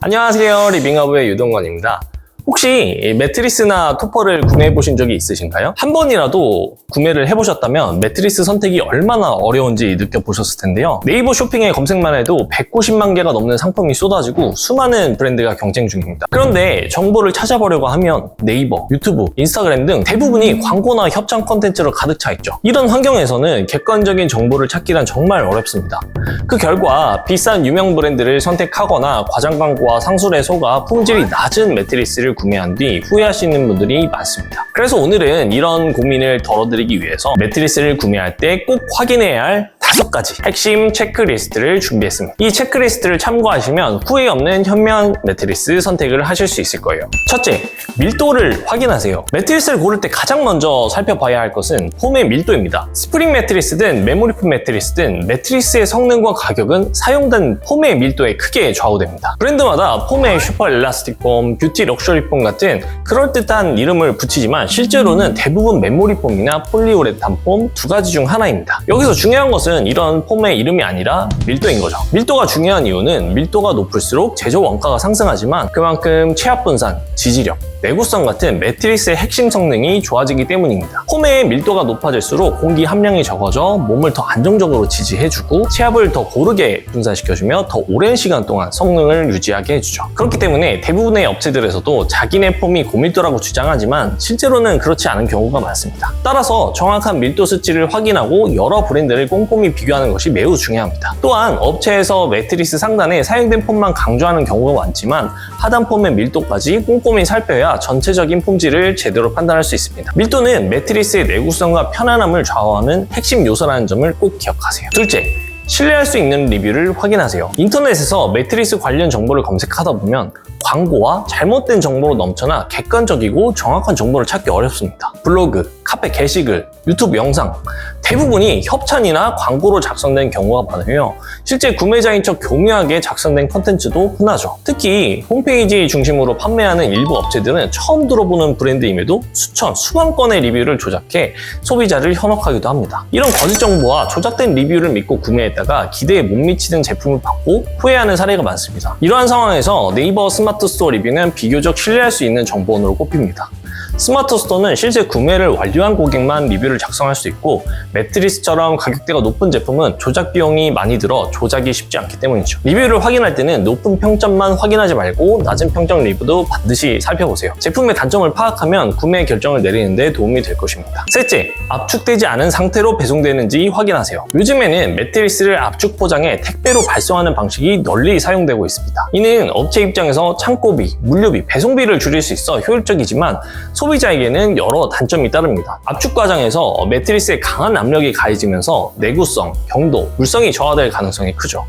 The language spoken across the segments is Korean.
안녕하세요, 리빙허브의 유동건입니다. 혹시 매트리스나 토퍼를 구매해 보신 적이 있으신가요? 한 번이라도 구매를 해보셨다면 매트리스 선택이 얼마나 어려운지 느껴보셨을 텐데요. 네이버 쇼핑에 검색만 해도 190만 개가 넘는 상품이 쏟아지고 수많은 브랜드가 경쟁 중입니다. 그런데 정보를 찾아보려고 하면 네이버, 유튜브, 인스타그램 등 대부분이 광고나 협찬 콘텐츠로 가득 차 있죠. 이런 환경에서는 객관적인 정보를 찾기란 정말 어렵습니다. 그 결과 비싼 유명 브랜드를 선택하거나 과장 광고와 상술에 속아 품질이 낮은 매트리스를 구매한 뒤 후회하시는 분들이 많습니다. 그래서 오늘은 이런 고민을 덜어드리기 위해서 매트리스를 구매할 때 꼭 확인해야 할 5가지 핵심 체크리스트를 준비했습니다. 이 체크리스트를 참고하시면 후회 없는 현명한 매트리스 선택을 하실 수 있을 거예요. 첫째, 밀도를 확인하세요. 매트리스를 고를 때 가장 먼저 살펴봐야 할 것은 폼의 밀도입니다. 스프링 매트리스든 메모리폼 매트리스든 매트리스의 성능과 가격은 사용된 폼의 밀도에 크게 좌우됩니다. 브랜드마다 폼의 슈퍼 엘라스틱 폼, 뷰티 럭셔리 폼 같은 그럴듯한 이름을 붙이지만 실제로는 대부분 메모리폼이나 폴리우레탄 폼 두 가지 중 하나입니다. 여기서 중요한 것은 이런 폼의 이름이 아니라 밀도인 거죠. 밀도가 중요한 이유는 밀도가 높을수록 제조 원가가 상승하지만 그만큼 체압 분산, 지지력, 내구성 같은 매트리스의 핵심 성능이 좋아지기 때문입니다. 폼의 밀도가 높아질수록 공기 함량이 적어져 몸을 더 안정적으로 지지해주고 체압을 더 고르게 분산시켜주며 더 오랜 시간 동안 성능을 유지하게 해주죠. 그렇기 때문에 대부분의 업체들에서도 자기네 폼이 고밀도라고 주장하지만 실제로는 그렇지 않은 경우가 많습니다. 따라서 정확한 밀도 수치를 확인하고 여러 브랜드를 꼼꼼히 비교하는 것이 매우 중요합니다. 또한 업체에서 매트리스 상단에 사용된 폼만 강조하는 경우가 많지만 하단 폼의 밀도까지 꼼꼼히 살펴야 전체적인 품질을 제대로 판단할 수 있습니다. 밀도는 매트리스의 내구성과 편안함을 좌우하는 핵심 요소라는 점을 꼭 기억하세요. 둘째, 신뢰할 수 있는 리뷰를 확인하세요. 인터넷에서 매트리스 관련 정보를 검색하다 보면 광고와 잘못된 정보로 넘쳐나 객관적이고 정확한 정보를 찾기 어렵습니다. 블로그, 카페 게시글, 유튜브 영상 대부분이 협찬이나 광고로 작성된 경우가 많으며 실제 구매자인 척 교묘하게 작성된 콘텐츠도 흔하죠. 특히 홈페이지 중심으로 판매하는 일부 업체들은 처음 들어보는 브랜드임에도 수천, 수만 건의 리뷰를 조작해 소비자를 현혹하기도 합니다. 이런 거짓 정보와 조작된 리뷰를 믿고 구매했다가 기대에 못 미치는 제품을 받고 후회하는 사례가 많습니다. 이러한 상황에서 네이버 스마트 스토어 리뷰는 비교적 신뢰할 수 있는 정보원으로 꼽힙니다. 스마트 스토어는 실제 구매를 완료한 고객만 리뷰를 작성할 수 있고 매트리스처럼 가격대가 높은 제품은 조작 비용이 많이 들어 조작이 쉽지 않기 때문이죠. 리뷰를 확인할 때는 높은 평점만 확인하지 말고 낮은 평점 리뷰도 반드시 살펴보세요. 제품의 단점을 파악하면 구매 결정을 내리는 데 도움이 될 것입니다. 셋째, 압축되지 않은 상태로 배송되는지 확인하세요. 요즘에는 매트리스를 압축 포장해 택배로 발송하는 방식이 널리 사용되고 있습니다. 이는 업체 입장에서 창고비, 물류비, 배송비를 줄일 수 있어 효율적이지만 소비자에게는 여러 단점이 따릅니다. 압축 과정에서 매트리스에 강한 압력이 가해지면서 내구성, 경도, 물성이 저하될 가능성이 크죠.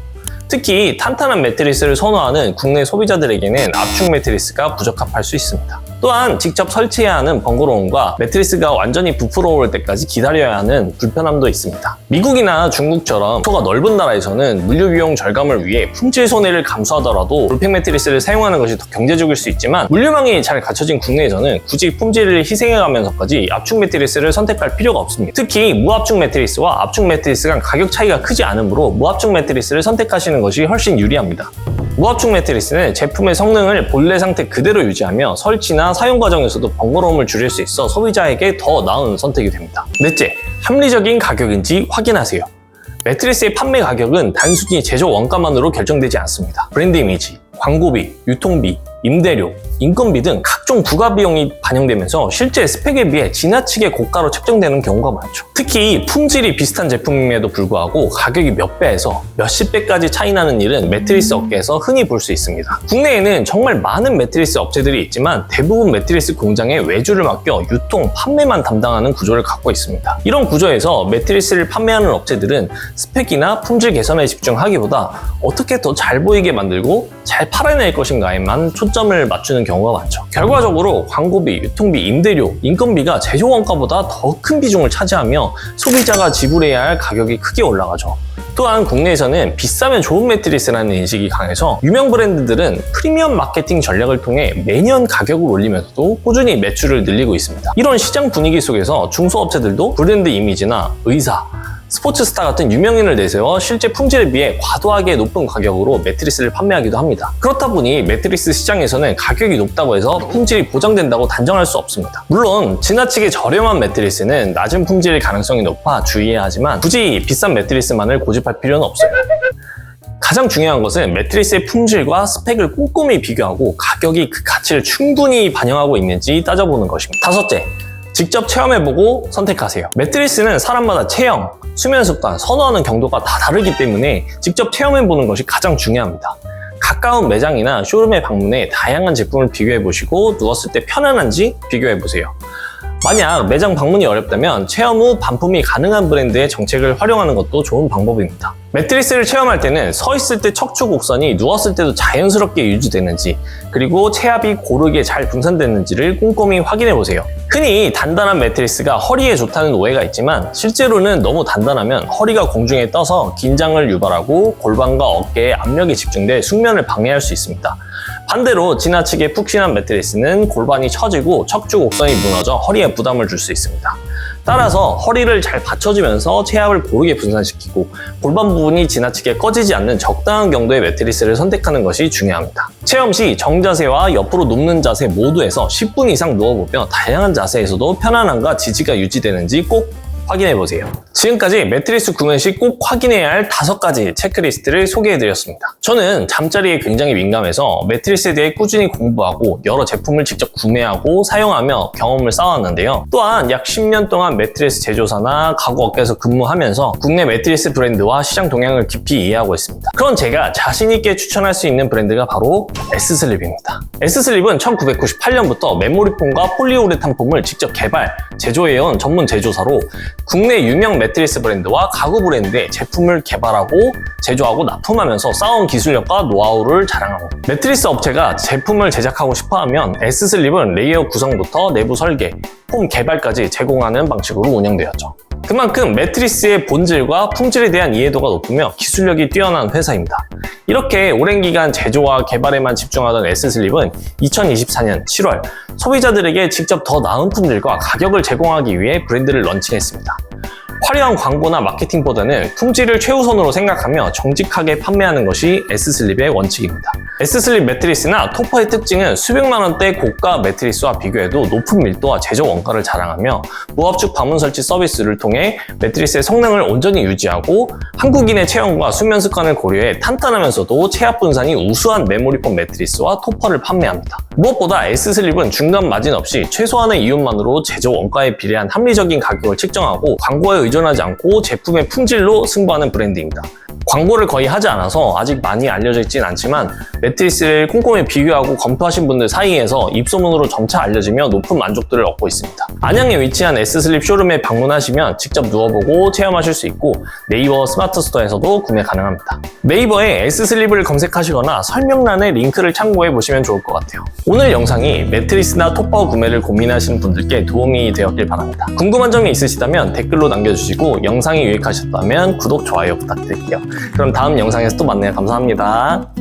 특히 탄탄한 매트리스를 선호하는 국내 소비자들에게는 압축 매트리스가 부적합할 수 있습니다. 또한 직접 설치해야 하는 번거로움과 매트리스가 완전히 부풀어 올 때까지 기다려야 하는 불편함도 있습니다. 미국이나 중국처럼 토가 넓은 나라에서는 물류 비용 절감을 위해 품질 손해를 감수하더라도 롤팩 매트리스를 사용하는 것이 더 경제적일 수 있지만 물류망이 잘 갖춰진 국내에서는 굳이 품질을 희생해가면서까지 압축 매트리스를 선택할 필요가 없습니다. 특히 무압축 매트리스와 압축 매트리스 간 가격 차이가 크지 않으므로 무압축 매트리스를 선택하시는 것이 훨씬 유리합니다. 무압축 매트리스는 제품의 성능을 본래 상태 그대로 유지하며 설치나 사용 과정에서도 번거로움을 줄일 수 있어 소비자에게 더 나은 선택이 됩니다. 넷째, 합리적인 가격인지 확인하세요. 매트리스의 판매 가격은 단순히 제조 원가만으로 결정되지 않습니다. 브랜드 이미지, 광고비, 유통비, 임대료, 인건비 등 각종 부가 비용이 반영되면서 실제 스펙에 비해 지나치게 고가로 책정되는 경우가 많죠. 특히 품질이 비슷한 제품임에도 불구하고 가격이 몇 배에서 몇십 배까지 차이 나는 일은 매트리스 업계에서 흔히 볼 수 있습니다. 국내에는 정말 많은 매트리스 업체들이 있지만 대부분 매트리스 공장에 외주를 맡겨 유통, 판매만 담당하는 구조를 갖고 있습니다. 이런 구조에서 매트리스를 판매하는 업체들은 스펙이나 품질 개선에 집중하기보다 어떻게 더 잘 보이게 만들고 잘 팔아낼 것인가에만 초점을 맞추는 경우가 많죠. 결과적으로 광고비, 유통비, 임대료, 인건비가 제조 원가보다 더 큰 비중을 차지하며 소비자가 지불해야 할 가격이 크게 올라가죠. 또한 국내에서는 비싸면 좋은 매트리스라는 인식이 강해서 유명 브랜드들은 프리미엄 마케팅 전략을 통해 매년 가격을 올리면서도 꾸준히 매출을 늘리고 있습니다. 이런 시장 분위기 속에서 중소업체들도 브랜드 이미지나 의사, 스포츠스타 같은 유명인을 내세워 실제 품질에 비해 과도하게 높은 가격으로 매트리스를 판매하기도 합니다. 그렇다 보니 매트리스 시장에서는 가격이 높다고 해서 품질이 보장된다고 단정할 수 없습니다. 물론 지나치게 저렴한 매트리스는 낮은 품질일 가능성이 높아 주의해야 하지만 굳이 비싼 매트리스만을 고집할 필요는 없어요. 가장 중요한 것은 매트리스의 품질과 스펙을 꼼꼼히 비교하고 가격이 그 가치를 충분히 반영하고 있는지 따져보는 것입니다. 다섯째, 직접 체험해보고 선택하세요. 매트리스는 사람마다 체형, 수면 습관, 선호하는 경도가 다 다르기 때문에 직접 체험해보는 것이 가장 중요합니다. 가까운 매장이나 쇼룸에 방문해 다양한 제품을 비교해보시고 누웠을 때 편안한지 비교해보세요. 만약 매장 방문이 어렵다면 체험 후 반품이 가능한 브랜드의 정책을 활용하는 것도 좋은 방법입니다. 매트리스를 체험할 때는 서 있을 때 척추 곡선이 누웠을 때도 자연스럽게 유지되는지, 그리고 체압이 고르게 잘 분산되는지를 꼼꼼히 확인해 보세요. 흔히 단단한 매트리스가 허리에 좋다는 오해가 있지만 실제로는 너무 단단하면 허리가 공중에 떠서 긴장을 유발하고 골반과 어깨에 압력이 집중돼 숙면을 방해할 수 있습니다. 반대로 지나치게 푹신한 매트리스는 골반이 처지고 척추 곡선이 무너져 허리에 부담을 줄 수 있습니다. 따라서 허리를 잘 받쳐주면서 체압을 고르게 분산시키고 골반 부분이 지나치게 꺼지지 않는 적당한 경도의 매트리스를 선택하는 것이 중요합니다. 체험 시 정자세와 옆으로 눕는 자세 모두에서 10분 이상 누워보며 다양한 자세에서도 편안함과 지지가 유지되는지 꼭 확인해보세요. 지금까지 매트리스 구매 시 꼭 확인해야 할 5가지 체크리스트를 소개해드렸습니다. 저는 잠자리에 굉장히 민감해서 매트리스에 대해 꾸준히 공부하고 여러 제품을 직접 구매하고 사용하며 경험을 쌓았는데요. 또한 약 10년 동안 매트리스 제조사나 가구 업계에서 근무하면서 국내 매트리스 브랜드와 시장 동향을 깊이 이해하고 있습니다. 그런 제가 자신있게 추천할 수 있는 브랜드가 바로 S슬립입니다. S슬립은 1998년부터 메모리폼과 폴리우레탄 폼을 직접 개발, 제조해온 전문 제조사로 국내 유명 매트리스 브랜드와 가구 브랜드의 제품을 개발하고 제조하고 납품하면서 쌓아온 기술력과 노하우를 자랑합니다. 매트리스 업체가 제품을 제작하고 싶어하면 S슬립은 레이어 구성부터 내부 설계, 폼 개발까지 제공하는 방식으로 운영되었죠. 그만큼 매트리스의 본질과 품질에 대한 이해도가 높으며 기술력이 뛰어난 회사입니다. 이렇게 오랜 기간 제조와 개발에만 집중하던 S슬립은 2024년 7월 소비자들에게 직접 더 나은 품질과 가격을 제공하기 위해 브랜드를 런칭했습니다. 화려한 광고나 마케팅보다는 품질을 최우선으로 생각하며 정직하게 판매하는 것이 S슬립의 원칙입니다. S슬립 매트리스나 토퍼의 특징은 수백만 원대 고가 매트리스와 비교해도 높은 밀도와 제조 원가를 자랑하며 무압축 방문 설치 서비스를 통해 매트리스의 성능을 온전히 유지하고 한국인의 체형과 수면 습관을 고려해 탄탄하면서도 체압 분산이 우수한 메모리폼 매트리스와 토퍼를 판매합니다. 무엇보다 S슬립은 중간 마진 없이 최소한의 이윤만으로 제조 원가에 비례한 합리적인 가격을 책정하고 광고에 의존하지 않고 제품의 품질로 승부하는 브랜드입니다. 광고를 거의 하지 않아서 아직 많이 알려져 있진 않지만 매트리스를 꼼꼼히 비교하고 검토하신 분들 사이에서 입소문으로 점차 알려지며 높은 만족도를 얻고 있습니다. 안양에 위치한 S슬립 쇼룸에 방문하시면 직접 누워보고 체험하실 수 있고 네이버 스마트 스토어에서도 구매 가능합니다. 네이버에 S슬립을 검색하시거나 설명란에 링크를 참고해 보시면 좋을 것 같아요. 오늘 영상이 매트리스나 토퍼 구매를 고민하시는 분들께 도움이 되었길 바랍니다. 궁금한 점이 있으시다면 댓글로 남겨주시고 영상이 유익하셨다면 구독, 좋아요 부탁드릴게요. 그럼 다음 영상에서 또 만나요. 감사합니다.